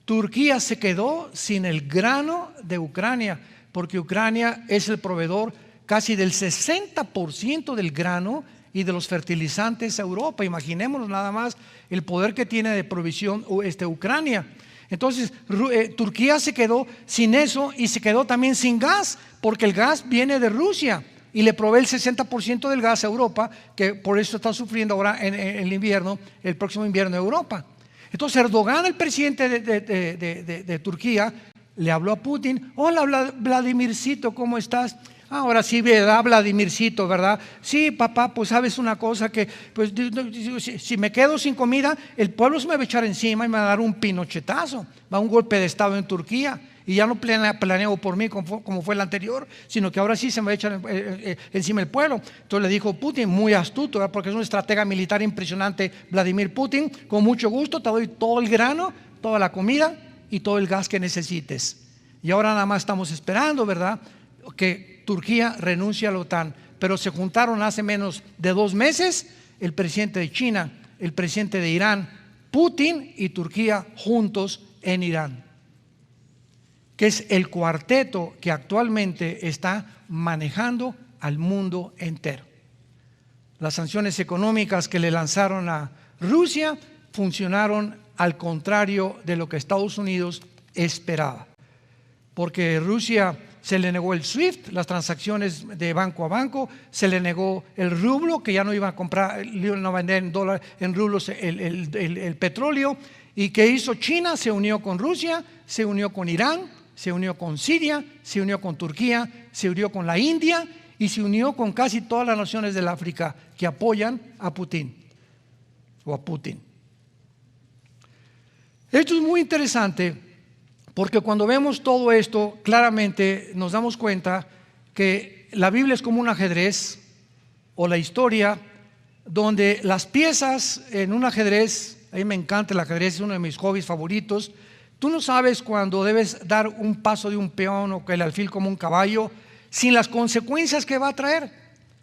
Turquía se quedó sin el grano de Ucrania, porque Ucrania es el proveedor casi del 60% del grano y de los fertilizantes a Europa. Imaginémonos nada más el poder que tiene de provisión Ucrania. Entonces Turquía se quedó sin eso y se quedó también sin gas, porque el gas viene de Rusia y le provee el 60% del gas a Europa, que por eso está sufriendo ahora en el invierno, el próximo invierno de Europa. Entonces Erdogan, el presidente de Turquía, le habló a Putin: hola Vladimircito, ¿cómo estás? Ahora sí, ¿verdad, Vladimircito, verdad? Sí, papá, pues sabes una cosa, que pues si me quedo sin comida, el pueblo se me va a echar encima y me va a dar un pinochetazo, va a un golpe de estado en Turquía. Y ya no planeo por mí como fue el anterior, sino que ahora sí se me va a echar encima el pueblo. Entonces le dijo Putin, muy astuto, ¿verdad?, porque es un estratega militar impresionante, Vladimir Putin: con mucho gusto te doy todo el grano, toda la comida y todo el gas que necesites. Y ahora nada más estamos esperando, ¿verdad?, que Turquía renuncie a la OTAN. Pero se juntaron hace menos de 2 meses el presidente de China, el presidente de Irán, Putin y Turquía juntos en Irán, que es el cuarteto que actualmente está manejando al mundo entero. Las sanciones económicas que le lanzaron a Rusia funcionaron al contrario de lo que Estados Unidos esperaba, porque Rusia se le negó el SWIFT, las transacciones de banco a banco, se le negó el rublo, que ya no iba a comprar, no a vender en dólares, en rublos el petróleo. ¿Y qué hizo China? Se unió con Rusia, se unió con Irán, se unió con Siria, se unió con Turquía, se unió con la India y se unió con casi todas las naciones del África que apoyan a Putin o a Putin. Esto es muy interesante porque cuando vemos todo esto, claramente nos damos cuenta que la Biblia es como un ajedrez, o la historia, donde las piezas en un ajedrez, a mí me encanta el ajedrez, es uno de mis hobbies favoritos. Tú no sabes cuando debes dar un paso de un peón o que el alfil como un caballo, sin las consecuencias que va a traer.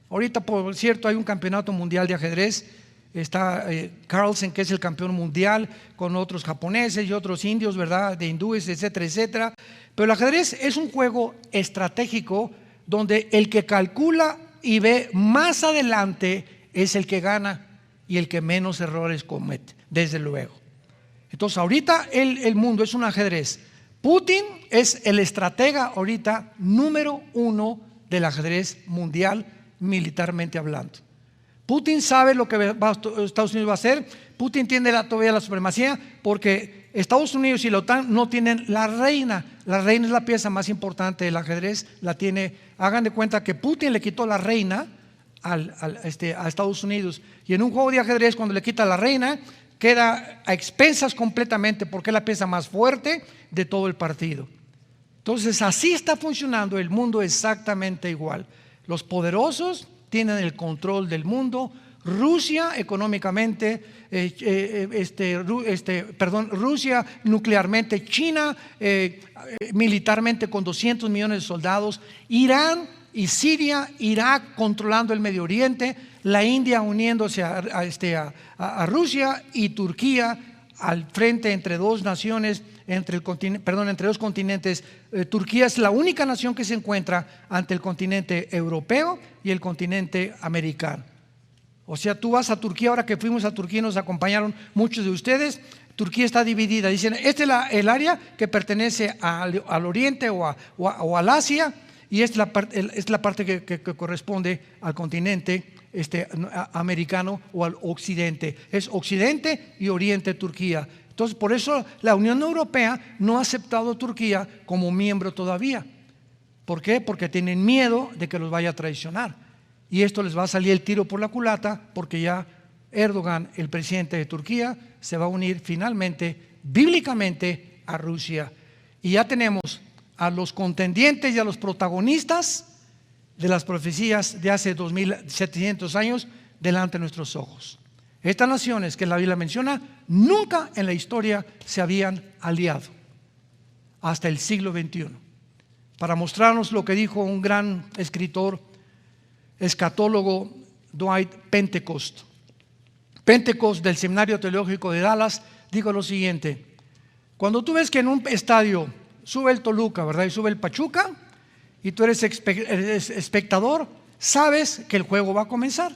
Ahorita, por cierto, hay un campeonato mundial de ajedrez. Está Carlsen, que es el campeón mundial, con otros japoneses y otros indios, ¿verdad? De hindúes, etcétera, etcétera. Pero el ajedrez es un juego estratégico donde el que calcula y ve más adelante es el que gana y el que menos errores comete, desde luego. Entonces ahorita el mundo es un ajedrez. Putin es el estratega ahorita número 1 del ajedrez mundial, militarmente hablando. Putin sabe lo que Estados Unidos va a hacer. Putin tiene todavía la supremacía porque Estados Unidos y la OTAN no tienen la reina. La reina es la pieza más importante del ajedrez. La tiene, hagan de cuenta que Putin le quitó la reina a Estados Unidos. Y en un juego de ajedrez, cuando le quita la reina, queda a expensas completamente porque es la pieza más fuerte de todo el partido. Entonces así está funcionando el mundo exactamente igual. Los poderosos tienen el control del mundo. Rusia económicamente, Rusia nuclearmente, China militarmente con 200 millones de soldados, Irán y Siria, Irak controlando el Medio Oriente, la India uniéndose a Rusia y Turquía al frente entre dos naciones, entre dos continentes. Turquía es la única nación que se encuentra ante el continente europeo y el continente americano. O sea, tú vas a Turquía, ahora que fuimos a Turquía nos acompañaron muchos de ustedes. Turquía está dividida, dicen, este es el área que pertenece al oriente o al Asia, y esta es la parte que corresponde al continente americano o al occidente. Es occidente y oriente Turquía. Entonces, por eso la Unión Europea no ha aceptado a Turquía como miembro todavía. ¿Por qué? Porque tienen miedo de que los vaya a traicionar. Y esto les va a salir el tiro por la culata, porque ya Erdogan, el presidente de Turquía, se va a unir finalmente, bíblicamente, a Rusia. Y ya tenemos a los contendientes y a los protagonistas de las profecías de hace 2700 años delante de nuestros ojos. Estas naciones que la Biblia menciona nunca en la historia se habían aliado hasta el siglo XXI, para mostrarnos lo que dijo un gran escritor escatólogo, Dwight Pentecost. Pentecost, del Seminario Teológico de Dallas, dijo lo siguiente: cuando tú ves que en un estadio sube el Toluca, ¿verdad? Y sube el Pachuca, y tú eres espectador, sabes que el juego va a comenzar.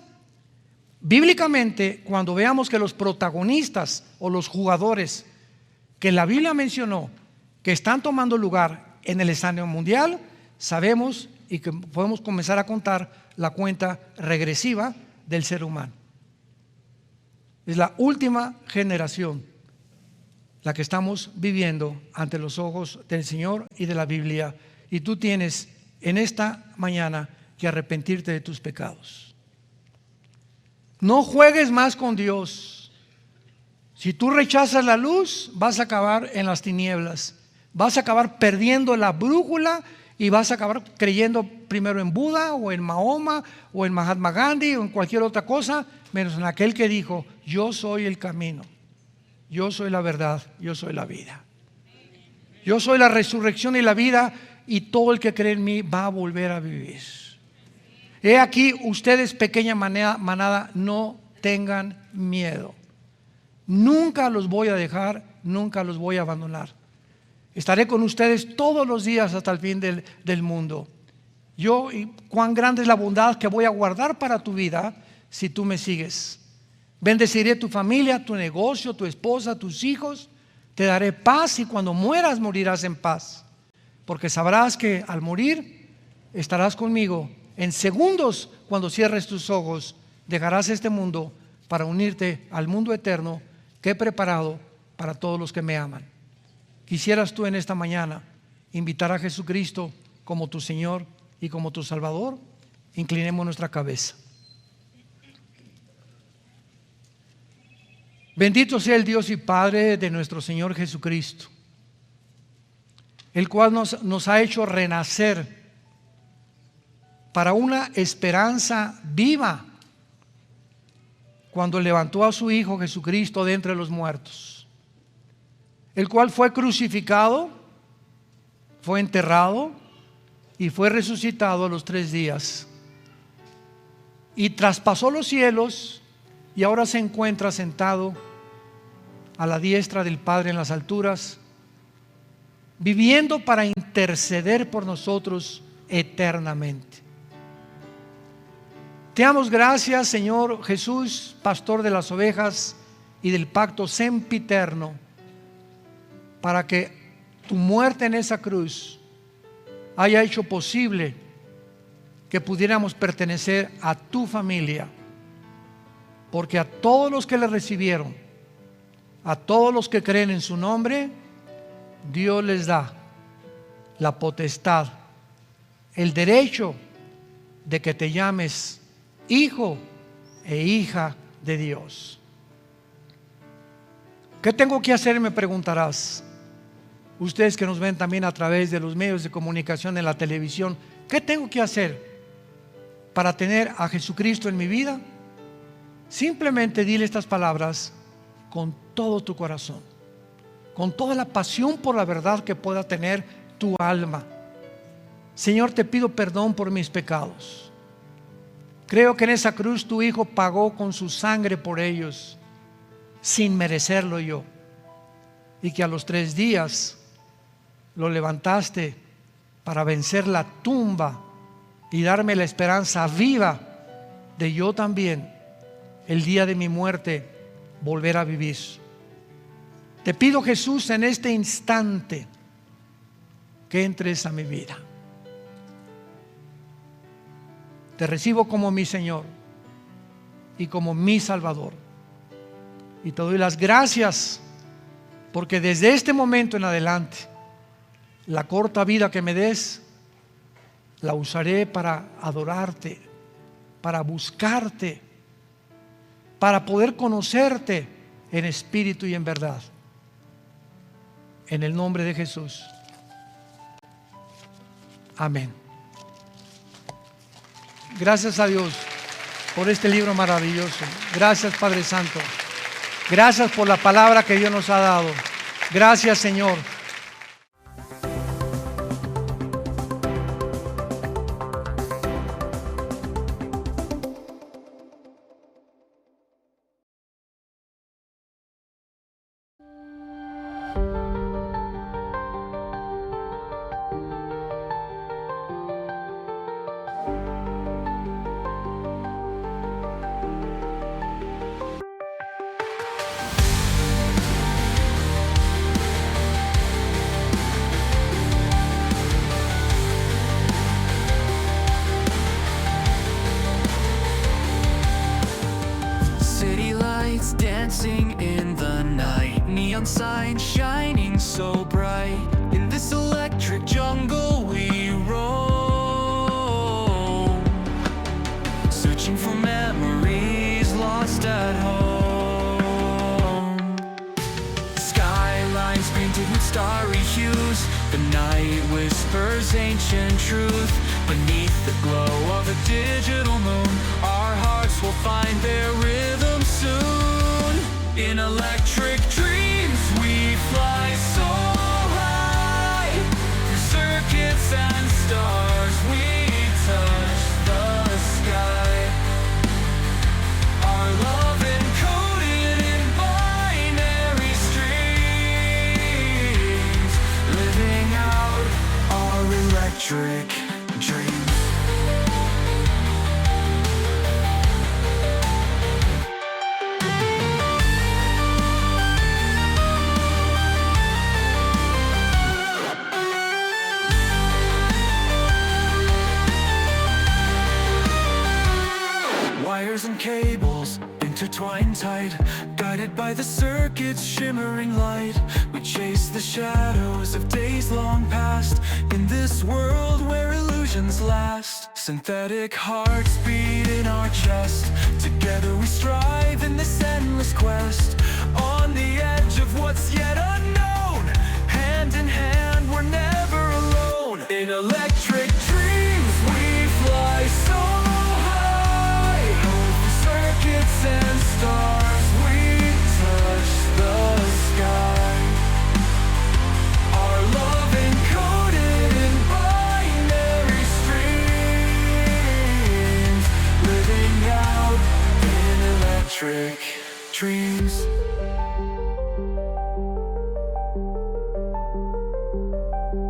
Bíblicamente, cuando veamos que los protagonistas o los jugadores que la Biblia mencionó que están tomando lugar en el escenario mundial, sabemos y que podemos comenzar a contar la cuenta regresiva del ser humano. Es la última generación la que estamos viviendo ante los ojos del Señor y de la Biblia, y tú tienes en esta mañana que arrepentirte de tus pecados. No juegues más con Dios. Si tú rechazas la luz, vas a acabar en las tinieblas, vas a acabar perdiendo la brújula y vas a acabar creyendo primero en Buda o en Mahoma o en Mahatma Gandhi o en cualquier otra cosa, menos en aquel que dijo: yo soy el camino, yo soy la verdad, yo soy la vida, yo soy la resurrección y la vida, y todo el que cree en mí va a volver a vivir. He aquí, ustedes, pequeña manada, no tengan miedo. Nunca los voy a dejar, nunca los voy a abandonar. Estaré con ustedes todos los días hasta el fin del mundo. Y cuán grande es la bondad que voy a guardar para tu vida si tú me sigues. Bendeciré tu familia, tu negocio, tu esposa, tus hijos. Te daré paz, y cuando mueras morirás en paz, porque sabrás que al morir estarás conmigo. En segundos, cuando cierres tus ojos, dejarás este mundo para unirte al mundo eterno que he preparado para todos los que me aman. ¿Quisieras tú en esta mañana invitar a Jesucristo como tu Señor y como tu Salvador? Inclinemos nuestra cabeza. Bendito sea el Dios y Padre de nuestro Señor Jesucristo, el cual nos ha hecho renacer para una esperanza viva cuando levantó a su Hijo Jesucristo de entre los muertos, el cual fue crucificado, fue enterrado y fue resucitado a los 3 días, y traspasó los cielos y ahora se encuentra sentado a la diestra del Padre en las alturas, viviendo para interceder por nosotros eternamente. Te damos gracias, Señor Jesús, pastor de las ovejas y del pacto sempiterno, para que tu muerte en esa cruz haya hecho posible que pudiéramos pertenecer a tu familia, porque a todos los que le recibieron, a todos los que creen en su nombre, Dios les da la potestad, el derecho de que te llames hijo e hija de Dios. ¿Qué tengo que hacer?, me preguntarás. Ustedes que nos ven también a través de los medios de comunicación en la televisión, ¿qué tengo que hacer para tener a Jesucristo en mi vida? Simplemente dile estas palabras con todo tu corazón, con toda la pasión por la verdad que pueda tener tu alma. Señor, te pido perdón por mis pecados. Creo que en esa cruz tu Hijo pagó con su sangre por ellos, sin merecerlo yo, y que a los 3 días lo levantaste para vencer la tumba y darme la esperanza viva de yo también, el día de mi muerte, volver a vivir. Te pido, Jesús, en este instante que entres a mi vida. Te recibo como mi Señor y como mi Salvador, y te doy las gracias porque desde este momento en adelante la corta vida que me des la usaré para adorarte, para buscarte, para poder conocerte en espíritu y en verdad. En el nombre de Jesús. Amén. Gracias a Dios por este libro maravilloso. Gracias, Padre Santo. Gracias por la palabra que Dios nos ha dado. Gracias, Señor. Dancing in the night, neon signs shining so bright. In this electric jungle we roam, searching for memories lost at home. Skylines painted with starry hues, the night whispers ancient truth. Beneath the glow of a digital moon, our hearts will find their rhythm soon. In electric dreams we fly so high, through circuits and stars we touch the sky. Our love encoded in binary streams, living out our electric dreams. Wires and cables intertwined tight, guided by the circuit's shimmering light. We chase the shadows of days long past, in this world where illusions last. Synthetic hearts beat in our chest, together we strive in this endless quest. on the edge of what's yet unknown. Hand in hand, we're never alone. In electric dreams, we fly so high. Over circuits and stars, we touch the sky. Our love encoded in binary streams, living out in electric dreams.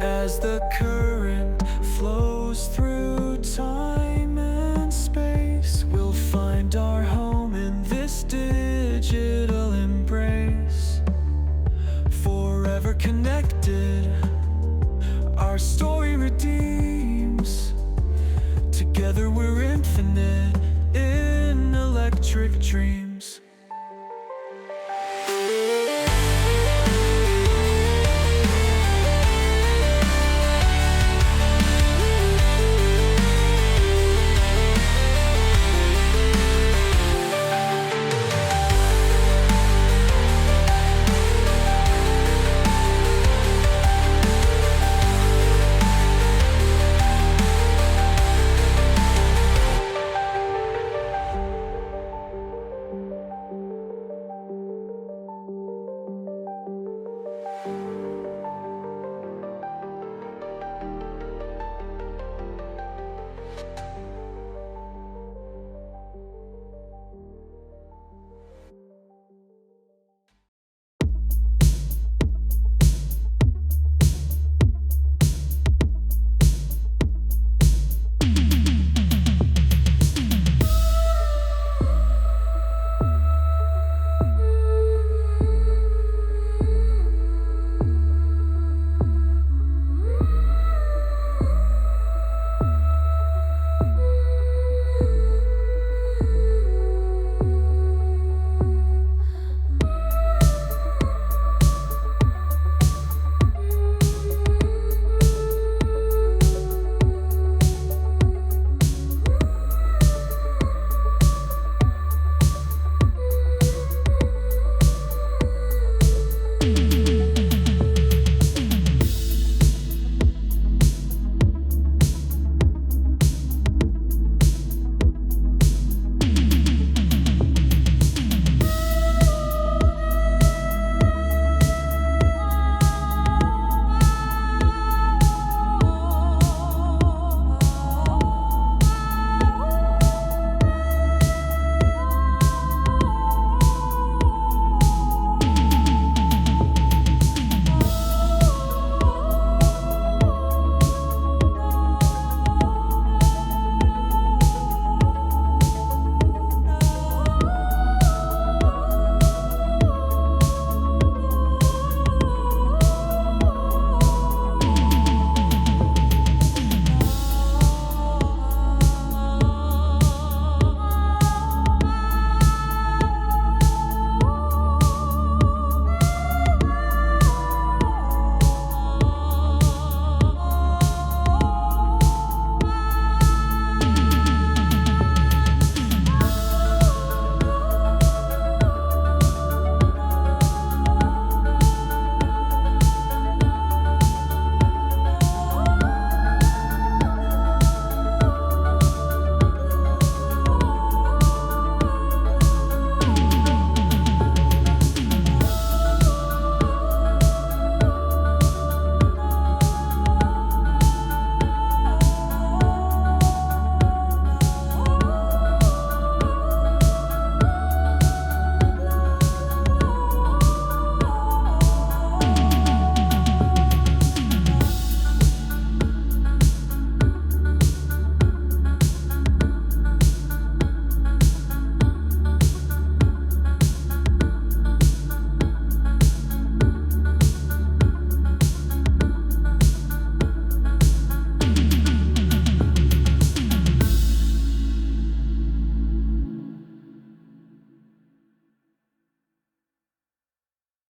As the current flows through time,